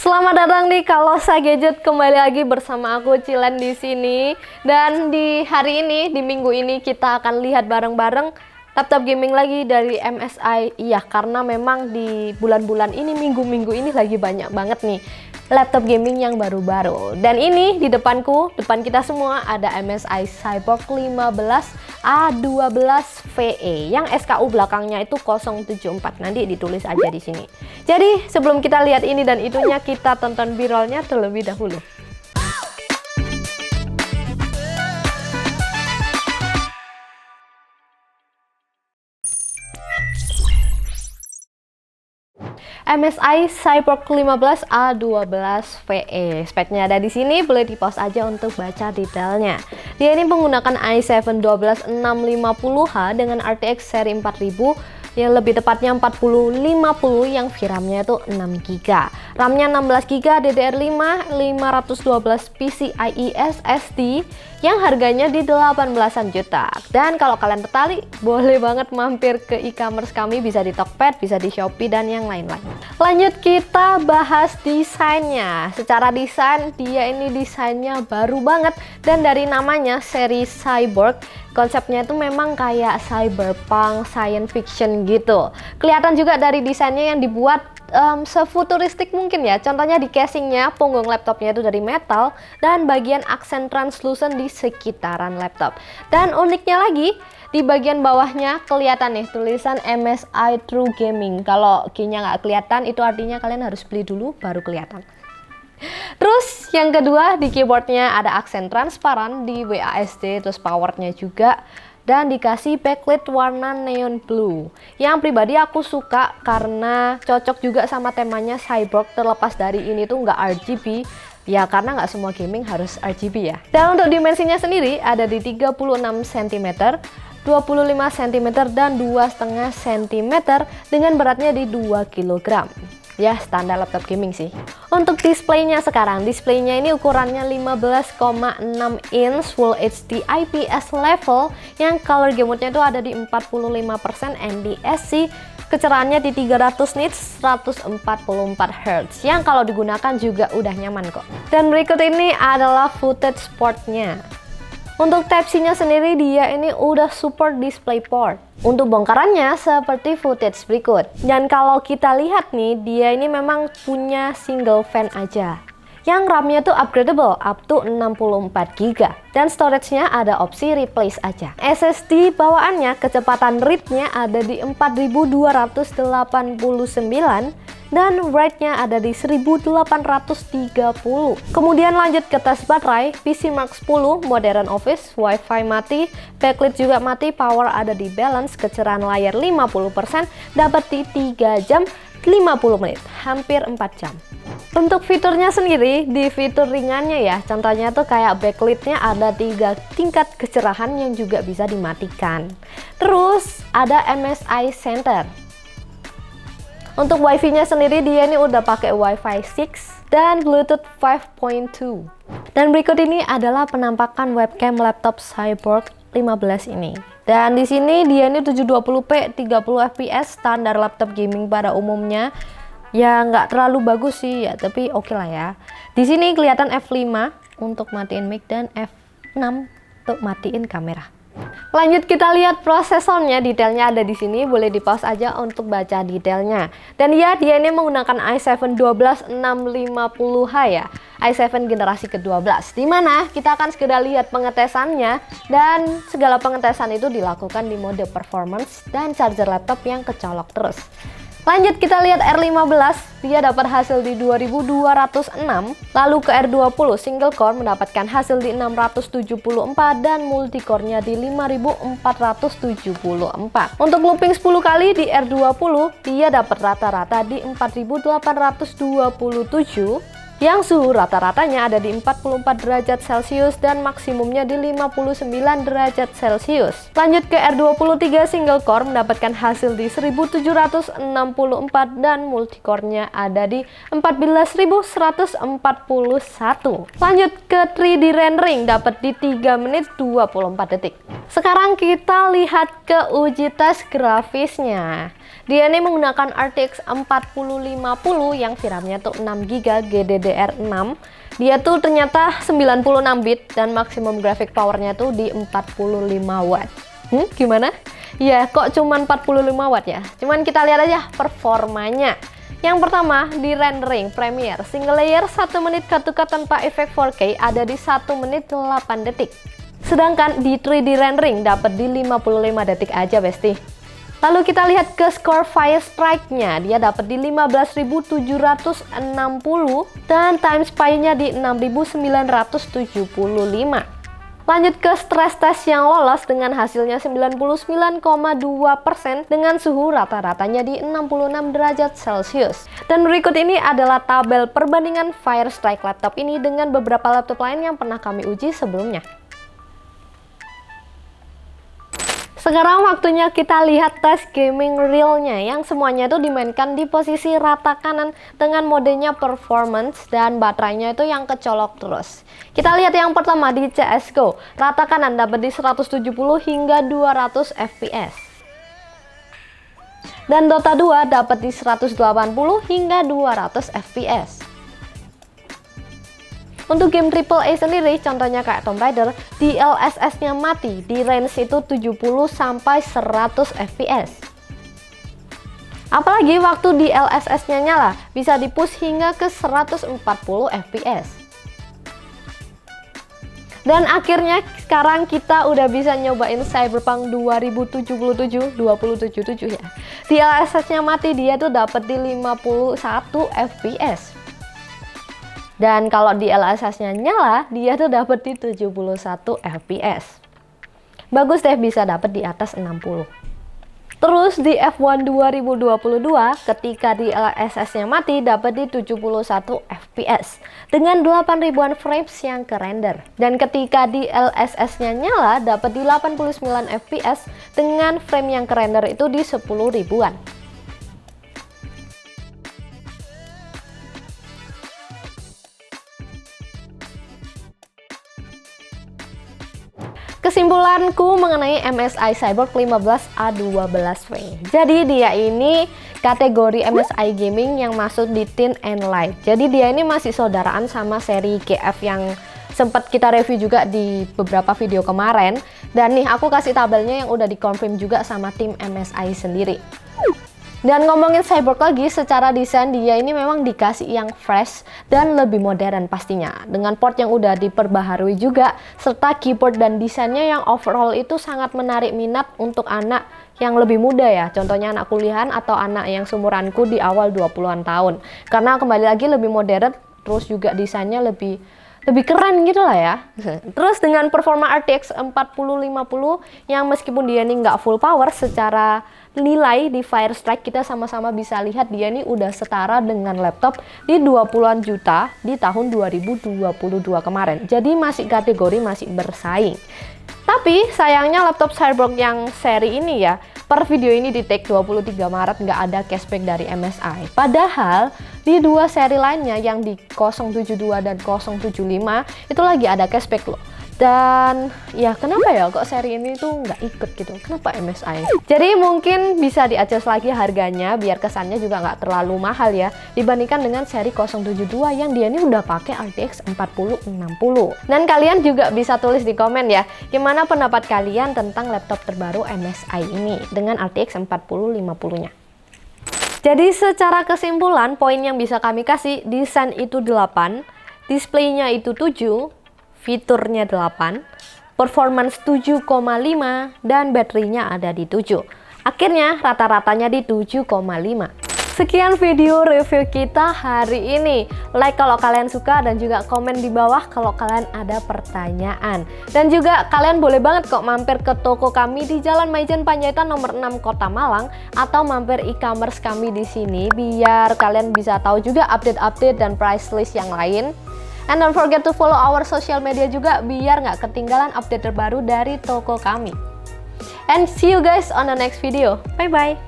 Selamat datang di Kalosa Gadget, kembali lagi bersama aku Cilen di sini. Dan di hari ini, di minggu ini kita akan lihat bareng-bareng laptop gaming lagi dari MSI. Iya, karena memang di bulan-bulan ini, minggu-minggu ini lagi banyak banget nih laptop gaming yang baru-baru. Dan ini di depan kita semua ada MSI Cyborg 15 A12 VE yang SKU belakangnya itu 074. Nanti ditulis aja di sini. Jadi sebelum kita lihat ini dan itunya, kita tonton B-rollnya terlebih dahulu. MSI Cyborg 15 A12 VE. Speknya ada di sini, boleh di pause aja untuk baca detailnya. Dia ini menggunakan i7 12650H dengan RTX seri 4000, yang lebih tepatnya 4050 yang VRAM-nya itu 6GB. RAM-nya 16GB DDR5 512 PCIe SSD yang harganya di 18-an juta. Dan kalau kalian tertarik, boleh banget mampir ke e-commerce kami, bisa di Tokped, bisa di Shopee dan yang lain-lain. Lanjut kita bahas desainnya. Secara desain, dia ini desainnya baru banget, dan dari namanya seri Cyborg, konsepnya itu memang kayak cyberpunk, science fiction gitu. Kelihatan juga dari desainnya yang dibuat sefuturistik mungkin ya. Contohnya di casingnya, punggung laptopnya itu dari metal dan bagian aksen translucent di sekitaran laptop. Dan uniknya lagi, di bagian bawahnya kelihatan nih tulisan MSI True Gaming. Kalau key-nya nggak kelihatan, itu artinya kalian harus beli dulu baru kelihatan. Terus yang kedua, di keyboardnya ada aksen transparan di WASD, terus powernya juga, dan dikasih backlit warna neon blue yang pribadi aku suka karena cocok juga sama temanya Cyborg. Terlepas dari ini tuh nggak RGB ya, karena nggak semua gaming harus RGB ya. Dan untuk dimensinya sendiri ada di 36 cm, 25 cm, dan 2,5 cm dengan beratnya di 2 kg. Ya, standar laptop gaming sih. Untuk displaynya sekarang, displaynya ini ukurannya 15,6 inch Full HD IPS level yang color gamut nya itu ada di 45% NTSC, kecerahannya di 300 nits 144 Hz yang kalau digunakan juga udah nyaman kok. Dan berikut ini adalah footage portnya. Untuk Type-C-nya sendiri, dia ini udah support DisplayPort. Untuk bongkarannya seperti footage berikut. Dan kalau kita lihat nih, dia ini memang punya single fan aja. Yang RAM-nya tuh upgradable up to 64GB. Dan storage-nya ada opsi replace aja. SSD bawaannya kecepatan read-nya ada di 4289 dan write-nya ada di 1830. Kemudian lanjut ke tes baterai, PC Mark 10, Modern Office, Wi-Fi mati, backlit juga mati, power ada di balance, kecerahan layar 50%, dapat di 3 jam 50 menit, hampir 4 jam. Untuk fiturnya sendiri, di fitur ringannya ya, contohnya tuh kayak backlit-nya ada 3 tingkat kecerahan yang juga bisa dimatikan. Terus ada MSI Center. Untuk Wi-Fi-nya sendiri, dia ini udah pakai Wi-Fi 6 dan Bluetooth 5.2. Dan berikut ini adalah penampakan webcam laptop Cyborg 15 ini. Dan di sini dia ini 720p 30 fps, standar laptop gaming pada umumnya. Ya nggak terlalu bagus sih ya, tapi oke lah ya. Di sini kelihatan F5 untuk matiin mic dan F6 untuk matiin kamera. Lanjut kita lihat prosesornya, detailnya ada di sini, boleh di pause aja untuk baca detailnya. Dan ya, dia ini menggunakan i7 12650H ya, i7 generasi ke-12, dimana kita akan sekedar lihat pengetesannya, dan segala pengetesan itu dilakukan di mode performance dan charger laptop yang kecolok terus. Lanjut kita lihat R15, dia dapat hasil di 2206, lalu ke R20 single core mendapatkan hasil di 674 dan multicore-nya di 5474. Untuk looping 10 kali di R20, dia dapat rata-rata di 4827 yang suhu rata-ratanya ada di 44 derajat Celcius dan maksimumnya di 59 derajat Celcius. Lanjut ke R23 single core mendapatkan hasil di 1764 dan multicore-nya ada di 14141. Lanjut ke 3D rendering dapat di 3 menit 24 detik. Sekarang kita lihat ke uji tes grafisnya. Dia ini menggunakan RTX 4050 yang VRAM-nya tuh 6GB GDDR6. Dia tuh ternyata 96 bit dan maksimum graphic powernya tuh di 45 watt. Gimana? Ya, kok cuman 45 watt ya? Cuman kita lihat aja performanya. Yang pertama, di rendering Premiere single layer 1 menit ketukat tanpa efek 4K ada di 1 menit 8 detik. Sedangkan di 3D rendering dapat di 55 detik aja, besti. Lalu kita lihat ke score Firestrike-nya, dia dapat di 15.760 dan time spy-nya di 6.975. Lanjut ke stress test yang lolos dengan hasilnya 99,2% dengan suhu rata-ratanya di 66 derajat Celcius. Dan berikut ini adalah tabel perbandingan Firestrike laptop ini dengan beberapa laptop lain yang pernah kami uji sebelumnya. Sekarang waktunya kita lihat tes gaming realnya yang semuanya itu dimainkan di posisi rata kanan dengan modenya performance dan baterainya itu yang kecolok terus. Kita lihat yang pertama di CSGO, rata kanan dapat di 170 hingga 200 fps. Dan Dota 2 dapat di 180 hingga 200 fps. Untuk game AAA sendiri, contohnya kayak Tomb Raider, DLSS-nya mati di range itu 70 sampai 100 fps. Apalagi waktu DLSS-nya nyala, bisa di-push hingga ke 140 fps. Dan akhirnya sekarang kita udah bisa nyobain Cyberpunk 2077 ya. DLSS-nya mati, dia tuh dapat di 51 fps. Dan kalau di DLSS-nya nyala, dia tuh dapat di 71 fps. Bagus deh, bisa dapat di atas 60. Terus di F1 2022, ketika di DLSS-nya mati, dapat di 71 fps dengan 8000-an frames yang ke-render. Dan ketika di DLSS-nya nyala, dapat di 89 fps dengan frame yang ke-render itu di 10 ribuan. Kesimpulanku mengenai MSI Cyborg 15A12V. Jadi dia ini kategori MSI Gaming yang masuk di Thin and Light. Jadi dia ini masih saudaraan sama seri GF yang sempat kita review juga di beberapa video kemarin. Dan nih aku kasih tabelnya yang udah dikonfirm juga sama tim MSI sendiri. Dan ngomongin Cyborg lagi, secara desain dia ini memang dikasih yang fresh dan lebih modern pastinya. Dengan port yang udah diperbaharui juga, serta keyboard dan desainnya yang overall itu sangat menarik minat untuk anak yang lebih muda ya. Contohnya anak kuliahan atau anak yang seumuranku di awal 20-an tahun. Karena kembali lagi lebih modern, terus juga desainnya lebih keren gitu lah ya. Terus dengan performa RTX 4050 yang meskipun dia ini nggak full power, secara nilai di Firestrike kita sama-sama bisa lihat dia ini udah setara dengan laptop di 20-an juta di tahun 2022 kemarin. Jadi masih kategori masih bersaing. Tapi sayangnya laptop Cyborg yang seri ini ya, per video ini di take 23 Maret nggak ada cashback dari MSI. Padahal di dua seri lainnya yang di 072 dan 075 itu lagi ada cashback loh. Dan ya kenapa ya kok seri ini tuh nggak ikut gitu, kenapa MSI? Jadi mungkin bisa di-adjust lagi harganya biar kesannya juga nggak terlalu mahal ya dibandingkan dengan seri 072 yang dia ini udah pakai RTX 4060. Dan kalian juga bisa tulis di komen ya, gimana pendapat kalian tentang laptop terbaru MSI ini dengan RTX 4050-nya. Jadi secara kesimpulan, poin yang bisa kami kasih, desain itu 8, displaynya itu 7, fiturnya 8, performance 7,5, dan baterainya ada di 7. Akhirnya rata-ratanya di 7,5. Sekian video review kita hari ini. Like kalau kalian suka dan juga komen di bawah kalau kalian ada pertanyaan. Dan juga kalian boleh banget kok mampir ke toko kami di Jalan Maijen Panjaitan nomor 6 Kota Malang atau mampir e-commerce kami di sini biar kalian bisa tahu juga update-update dan price list yang lain. And don't forget to follow our social media juga biar nggak ketinggalan update terbaru dari toko kami. And see you guys on the next video. Bye bye.